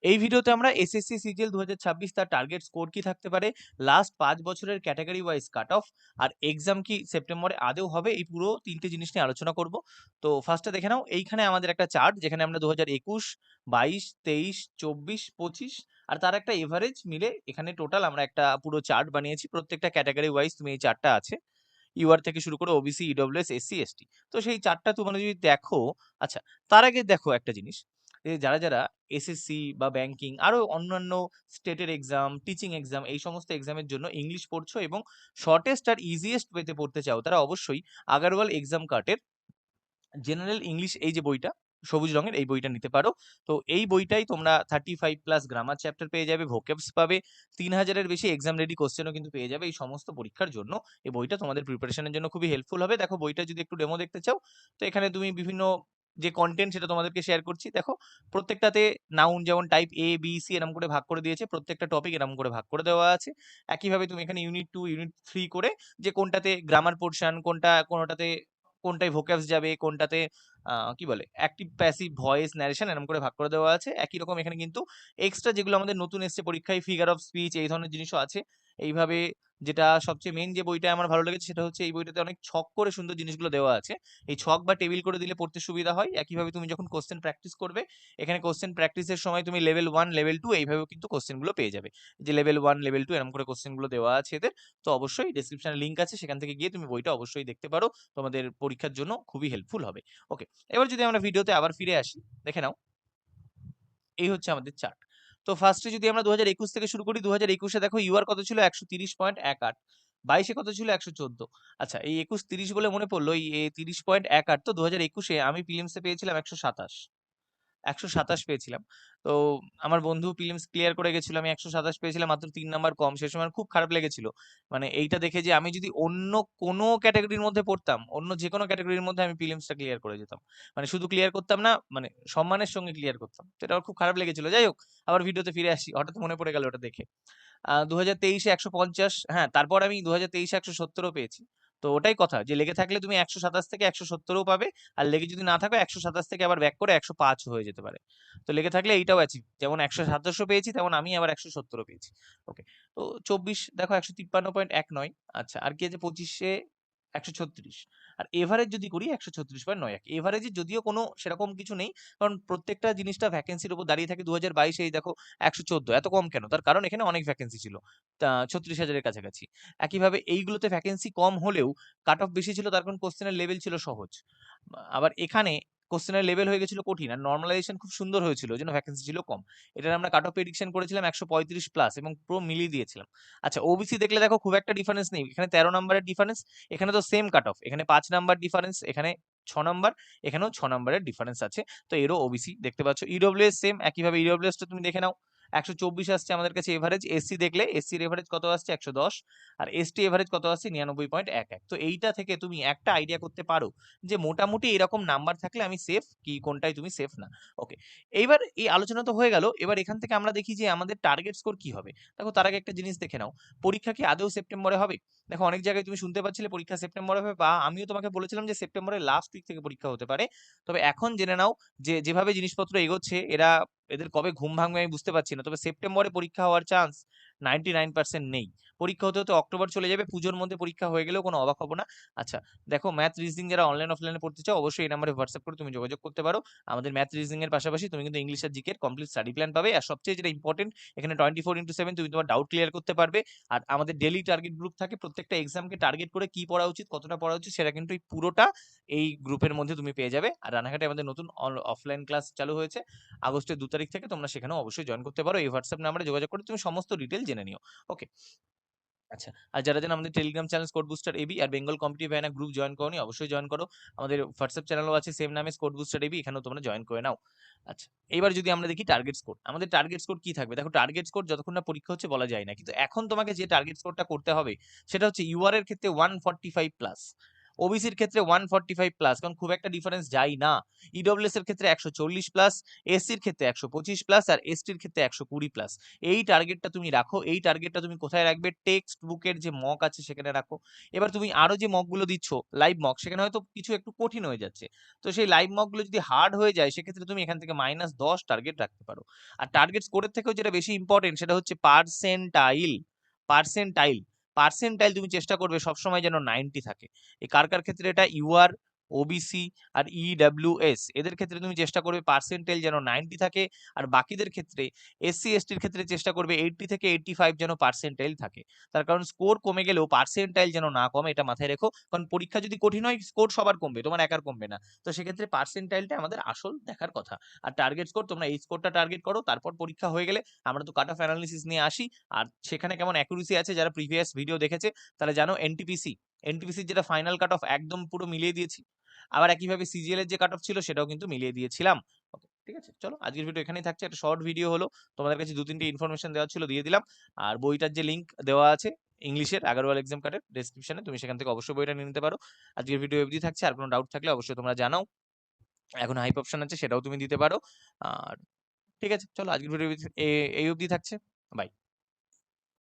এই ভিডিওতে আমরা এসএসসি সিজিএল 2026 তার টার্গেট স্কোর কি থাকতে পারে, লাস্ট 5 বছরের ক্যাটাগরি ওয়াইজ কাট অফ, আর এক্সাম কি সেপ্টেম্বরে আদৌ হবে, এই পুরো 3টে জিনিস নিয়ে আলোচনা করব। তো ফার্স্টে দেখে নাও, এইখানে আমাদের একটা চার্ট যেখানে আমরা 2021, 22, 23, 24, 25 আর তার একটা এভারেজ মিলে এখানে টোটাল আমরা একটা পুরো চার্ট বানিয়েছি। প্রত্যেকটা ক্যাটাগরি ওয়াইজ তুমি এই চার্টটা আছে, ইউআর থেকে শুরু করে ওবিসি, ইডব্লিউএস, এসসি, এসটি। তো সেই চার্টটা তোমরা যদি দেখো, আচ্ছা তার আগে দেখো একটা জিনিস, যে যারা যারা এসএসসি বা ব্যাংকিং আরো অন্যান্য স্টেটের এক্সাম, টিচিং এক্সাম, এই সমস্ত এক্সামের জন্য ইংলিশ পড়ছো এবং শর্টেস্ট আর ইজিয়েস্ট ওয়েতে পড়তে চাও, তারা অবশ্যই আগারওয়াল এক্সাম কার্টের জেনারেল ইংলিশ এই যে বইটা সবুজ রঙের, এই বইটা নিতে পারো। তো এই বইটাই তোমরা 35+ গ্রামার চ্যাপ্টার পেয়ে যাবে, ভোকেবস পাবে, 3000-এর বেশি এক্সাম রেডি কোশ্চেনও কিন্তু পেয়ে যাবে এই সমস্ত পরীক্ষার জন্য। এই বইটা তোমাদের প্রিপারেশনের জন্য খুবই হেল্পফুল হবে। দেখো বইটা যদি একটু ডেমো দেখতে চাও, তো এখানে তুমি বিভিন্ন যে কন্টেন্ট সেটা তোমাদেরকে শেয়ার করছি। দেখো প্রত্যেকটাতে নাউন যেমন টাইপ এ বি সি এরকম করে ভাগ করে দিয়েছে, প্রত্যেকটা টপিক এরকম করে ভাগ করে দেওয়া আছে। একইভাবে তুমি এখানে ইউনিট 2, ইউনিট 3 করে যে কোনটাতে গ্রামার পোর্শন, কোনটাতে কোনটায় ভোক্যাবস যাবে, কোনটাতে কি বলে অ্যাক্টিভ প্যাসিভ ভয়েস ন্যারেশন এরকম করে ভাগ করে দেওয়া আছে। একই রকম এখানে কিন্তু এক্সট্রা যেগুলো আমাদের নতুন এসছে পরীক্ষায়, ফিগার অফ স্পিচ এই ধরনের জিনিসও আছে। এইভাবে যেটা সবচেয়ে মেন যে বইটা আমার ভালো লেগেছে সেটা হচ্ছে এই বইটাতে অনেক ছক করে সুন্দর জিনিসগুলো দেওয়া আছে। এই ছক বা টেবিল করে দিলে পড়তে সুবিধা হয়। একইভাবে তুমি যখন কোশ্চেন প্র্যাকটিস করবে, এখানে কোশ্চেন প্র্যাকটিসের সময় তুমি লেভেল 1, লেভেল 2 এইভাবেও কিন্তু কোশ্চেনগুলো পেয়ে যাবে। যে লেভেল 1, লেভেল 2 এরকম করে কোশ্চেনগুলো দেওয়া আছে এদের। তো অবশ্যই ডেসক্রিপশনে লিংক আছে, সেখান থেকে গিয়ে তুমি বইটা অবশ্যই দেখতে পারো, তোমাদের পরীক্ষার জন্য খুবই হেল্পফুল হবে। ওকে, এবার যদি আমরা ভিডিওতে আবার ফিরে আসি, দেখে নাও এই হচ্ছে আমাদের চার্ট। তো ফার্স্টে যদি আমরা 2021 থেকে শুরু করি, 2021-এ দেখো ইউআর কত ছিল 130.18, 22-এ কত ছিল 114। আচ্ছা এই 21-30 বলে মনে পড়লো, এই 30.18 তো 2021-এ আমি প্রিলিমসে পেয়েছিলাম 127, 127 পেয়েছিলাম। তো আমার বন্ধু প্রিলিমস ক্লিয়ার করে গেছিল, আমি 127 পেয়েছিলাম, মাত্র 3 নাম্বার কম। সে সময় আমার খুব খারাপ লেগেছিল, মানে এইটা দেখে যে আমি যদি অন্য কোনো ক্যাটাগরির মধ্যে পড়তাম, অন্য যে কোনো ক্যাটাগরির মধ্যে আমি প্রিলিমসটা ক্লিয়ার করে যেতাম, মানে শুধু ক্লিয়ার করতাম না, মানে সম্মানের সঙ্গে ক্লিয়ার করতাম। তো এটা আমার খুব খারাপ লেগেছিল। যাই হোক, আবার ভিডিওতে ফিরে আসি, হঠাৎ মনে পড়ে গেল ওটা দেখে। 2023-এ 150, হ্যাঁ তারপর আমি 2023-এ 170ও পেয়েছি। তো ওটাই কথা, যে লেগে থাকলে তুমি 127 থেকে 170ও পাবে, আর লেগে যদি না থাকো 127 থেকে আবার ব্যাক করে 105 হয়ে যেতে পারে। তো লেগে থাকলে এইটাও অ্যাচিভ, যেমন 127 পেয়েছি তেমন আমি আবার 170 পেয়েছি। ওকে, তো 24 দেখো 153.19। আচ্ছা আর কি আছে, 25-এ 136, আর এভারেজ যদি করি 136.91। এভারেজে যদিও কোনো সেরকম কিছু নেই, কারণ প্রত্যেকটা জিনিসটা ভ্যাকেন্সির উপর দাঁড়িয়ে থাকে। 2022-এ এই দেখো 114, এত কম কেন? তার কারণ এখানে অনেক ভ্যাকেন্সি ছিল, 36,000-এর কাছাকাছি। একইভাবে এইগুলোতে ভ্যাকেন্সি কম হলেও কাট অফ বেশি ছিল, তার কারণ কোশ্চেনের লেভেল ছিল সহজ। আবার এখানে কোশ্চেনের লেভেল হয়ে গেছিল কঠিন, আর নর্মালাইজেশন খুব সুন্দর হয়েছিল, ওই জন্য ভ্যাকেন্সি ছিল কম। এটার আমরা কাট অফ প্রেডিকশন করেছিলাম 135+ এবং পুরো মিলিয়ে দিয়েছিলাম। আচ্ছা ওবিসি দেখলে দেখো খুব একটা ডিফারেন্স নেই, এখানে 13 নাম্বারের ডিফারেন্স, এখানে তো সেম কাট অফ, এখানে 5 নাম্বার ডিফারেন্স, এখানে 6 নাম্বার, এখানেও 6 নাম্বারের ডিফারেন্স আছে। তো এরও ওবিসি দেখতে পাচ্ছ। ইডব্লিউএস সেম, একইভাবে ইডব্লিউএসটা তুমি দেখে নাও, 124 আসছে আমাদের কাছে এভারেজ। এসসি দেখলে এসসির এভারেজ কত আসছে 110, আর এসটি এভারেজ কত আসছে 99.11। তো এইটা থেকে তুমি একটা আইডিয়া করতে পারো যে মোটামুটি এরকম নাম্বার থাকলে আমি সেফ কি কোনটাই তুমি সেফ না। ওকে, এইবার এই আলোচনা তো হয়ে গেল, এবার এখান থেকে আমরা দেখি যে আমাদের টার্গেট স্কোর কি হবে। দেখো তার আগে একটা জিনিস দেখে নাও, পরীক্ষা কি আদৌ সেপ্টেম্বরে হবে? দেখো অনেক জায়গায় তুমি শুনতে পাচ্ছিলে পরীক্ষা সেপ্টেম্বরে হবে, বা আমিও তোমাকে বলেছিলাম যে সেপ্টেম্বরের লাস্ট উইক থেকে পরীক্ষা হতে পারে। তবে এখন জেনে নাও যে যেভাবে জিনিসপত্র এগোচ্ছে, এদের কবে ঘুম ভাঙবে আমি বুঝতে পারছি না। তবে সেপ্টেম্বরে পরীক্ষা হওয়ার চান্স 99% নেই। পরীক্ষা হতে হতে অক্টোবর চলে যাবে, পুজোর মধ্যে পরীক্ষা হয়ে গেলেও কোনো অবাক হবো না। আচ্ছা দেখো, ম্যাথ রিজনিং যারা অনলাইন অফলাইনে পড়তে চাও, অবশ্যই এই নাম্বারে হোয়াটসঅ্যাপ করে তুমি যোগাযোগ করতে পারো। আমাদের ম্যাথ রিজনিং এর পাশাপাশি তুমি কিন্তু ইংলিশ আর জিকে এর কমপ্লিট স্টাডি প্ল্যান পাবে, আর সবচেয়ে যেটা ইম্পর্টেন্ট, এখানে 24x7 তুমি তোমার ডাউট ক্লিয়ার করতে পারবে। আর আমাদের ডেইলি টার্গেট গ্রুপ থাকে, প্রত্যেকটা এক্সামকে টার্গেট করে কি পড়া উচিত, কতটা পড়া উচিত, সেটা কিন্তু এই পুরোটা এই গ্রুপের মধ্যে তুমি পেয়ে যাবে। আর রানাঘাটে আমাদের নতুন অফলাইন ক্লাস চালু হয়েছে আগস্টের 2 তারিখ থেকে, তোমরা সেখানেও অবশ্যই জয়েন করতে পারো। এই হোয়াটসঅ্যাপ নাম্বারে যোগাযোগ করে তুমি সমস্ত ডিটেল জেনে নিও। ওকে, আচ্ছা আর যারা যারা আমাদের টেলিগ্রাম চ্যানেল স্কোর বুস্টার এবি আর বেঙ্গল কম্পিটিটিভ ভ্যানা গ্রুপ জয়েন করোনি, অবশ্যই জয়েন করো। আমাদের হোয়াটসঅ্যাপ চ্যানেলও আছে সেম নামে স্কোর বুস্টার এবি, এখানেও তোমরা জয়েন করে নাও। আচ্ছা এবার যদি আমরা দেখি টার্গেট স্কোর, আমাদের টার্গেট স্কোর কি থাকবে। দেখো টার্গেট স্কোর যতক্ষণ না পরীক্ষা হচ্ছে বলা যায় না, কিন্তু এখন তোমাকে যে টার্গেট স্কোরটা করতে হবে সেটা হচ্ছে ইউআর এর ক্ষেত্রে 145+, ওবিসির ক্ষেত্রে 145 প্লাস, কারণ খুব একটা ডিফারেন্স যায় না। ইডব্লিউএস এর ক্ষেত্রে 140 প্লাস, এসসির ক্ষেত্রে 125 প্লাস, আর এসটির ক্ষেত্রে 120 প্লাস। এই টার্গেটটা তুমি রাখো। এই টার্গেটটা তুমি কোথায় রাখবে? টেক্সট বুকের যে মক আছে সেখানে রাখো। এবার তুমি আরো যে মকগুলো দিচ্ছ লাইভ মক, সেখানে হয়তো কিছু একটু কঠিন হয়ে যাচ্ছে, তো সেই লাইভ মকগুলো যদি হার্ড হয়ে যায় সেক্ষেত্রে তুমি এখান থেকে -10 টার্গেট রাখতে পারো। আর টার্গেট স্কোরের থেকেও যেটা বেশি ইম্পর্টেন্ট সেটা হচ্ছে পার্সেন্টাইল। পার্সেন্টাইল পার্সেন্টাইল তুমি চেষ্টা করবে সবসময় যেন 90 থাকে। এই কার কার ক্ষেত্রে এটা? ইউআর, ওবিসি আর ইডব্লিউএস, এদের ক্ষেত্রে তুমি চেষ্টা করবে পার্সেন্টাইল যেন 90 থাকে। আর বাকিদের ক্ষেত্রে এসসি এসটির ক্ষেত্রে চেষ্টা করবে 80 থেকে 85 যেন পার্সেন্টাইল থাকে। তার কারণ স্কোর কমে গেলেও পার্সেন্টাইল যেন না কমে, এটা মাথায় রেখো। কারণ পরীক্ষা যদি কঠিন হয় স্কোর সবার কমবে, তোমার একার কমবে না। তো সেক্ষেত্রে পার্সেন্টাইলটা আমাদের আসল দেখার কথা। আর টার্গেট স্কোর, তোমরা এই স্কোরটা টার্গেট করো, তারপর পরীক্ষা হয়ে গেলে আমরা তো কাট অফ অ্যানালিসিস নিয়ে আসি। আর সেখানে কেমন অ্যাকুরেসি আছে, যারা প্রিভিয়াস ভিডিও দেখেছে তাহলে জানো এনটিপিসির যেটা ফাইনাল কাট অফ একদম পুরো মিলিয়ে দিয়েছি। আবার একইভাবে সিজিএল এর যে কাট অফ ছিল সেটাও কিন্তু মিলিয়ে দিয়েছিলাম। ওকে, ঠিক আছে, চলো আজকের ভিডিও এখানেই থাকছে। একটা শর্ট ভিডিও হলো, তোমাদের কাছে 2-3টে ইনফরমেশন দেওয়া ছিল, দিয়ে দিলাম। আর বইটার যে লিঙ্ক দেওয়া আছে ইংলিশের আগারওয়াল এক্সাম কার্ডের ডেসক্রিপশনে, তুমি সেখান থেকে অবশ্যই বইটা নিয়ে নিতে পারো। আজকের ভিডিও অবধি থাকছে, আর কোনো ডাউট থাকলে অবশ্যই তোমরা জানাও। এখন হাইপ অপশন আছে, সেটাও তুমি দিতে পারো। আর ঠিক আছে, চলো আজকের ভিডিও এই অবধি থাকছে। বাই।